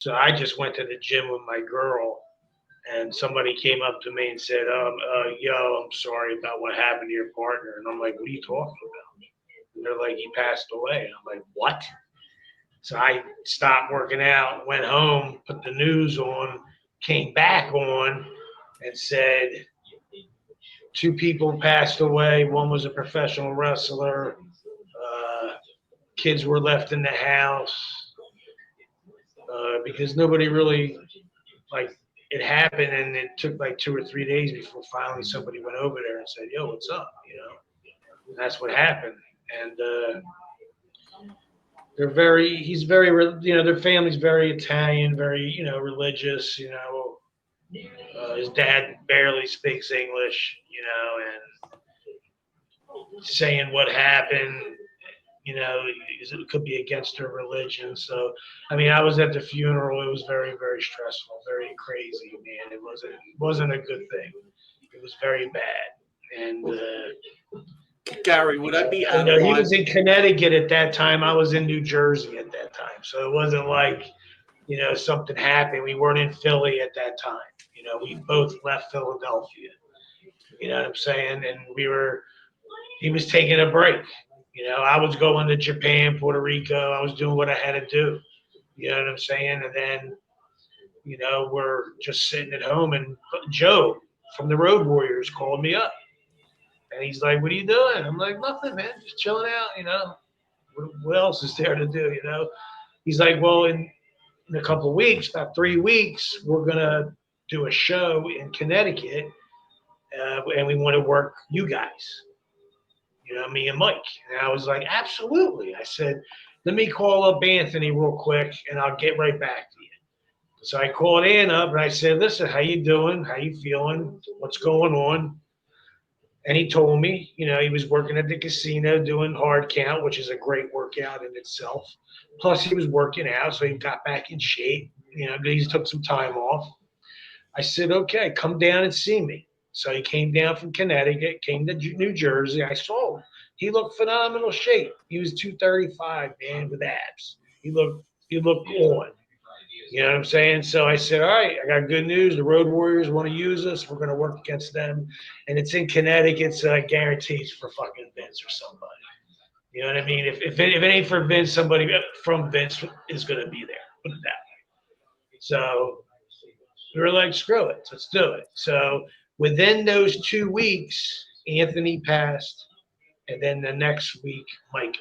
So I just went to the gym with my girl, and somebody came up to me and said, yo, I'm sorry about what happened to your partner. And I'm like, what are you talking about? And they're like, he passed away. And I'm like, what? So I stopped working out, went home, put the news on, came back on, and said two people passed away. One was a professional wrestler. Kids were left in the house because nobody really like it happened, and it took like 2 or 3 days before finally somebody went over there and said, "Yo, what's up?" And that's what happened. And he's very, their family's very Italian, very, religious. His dad barely speaks English, and saying what happened, it could be against their religion. So, I mean, I was at the funeral. It was very, very stressful, very crazy, man. It wasn't a good thing. It was very bad. And Gary, would I be out of he line? was in Connecticut at that time. I was in New Jersey at that time. So it wasn't like, something happened. We weren't in Philly at that time. We both left Philadelphia. You know what I'm saying? And he was taking a break. I was going to Japan, Puerto Rico. I was doing what I had to do. You know what I'm saying? And then, we're just sitting at home, and Joe from the Road Warriors called me up. And he's like, "What are you doing?" I'm like, "Nothing, man. Just chilling out. What else is there to do? He's like, "Well, in a couple of weeks, about 3 weeks, we're going to do a show in Connecticut, and we want to work you guys, me and Mike." And I was like, "Absolutely." I said, "Let me call up Anthony real quick, and I'll get right back to you." So I called Ann up, and I said, "Listen, how you doing? How you feeling? What's going on?" And he told me, he was working at the casino doing hard count, which is a great workout in itself. Plus, he was working out, so he got back in shape. He took some time off. I said, "Okay, come down and see me." So he came down from Connecticut, came to New Jersey. I saw him. He looked phenomenal shape. He was 235, man, with abs. He looked on. You know what I'm saying? So I said, "All right, I got good news. The Road Warriors want to use us. We're going to work against them. And it's in Connecticut, so I guarantee it's for fucking Vince or somebody." You know what I mean? If it ain't for Vince, somebody from Vince is going to be there. Put it that way. So we were like, screw it. Let's do it. So within those 2 weeks, Anthony passed. And then the next week, Mike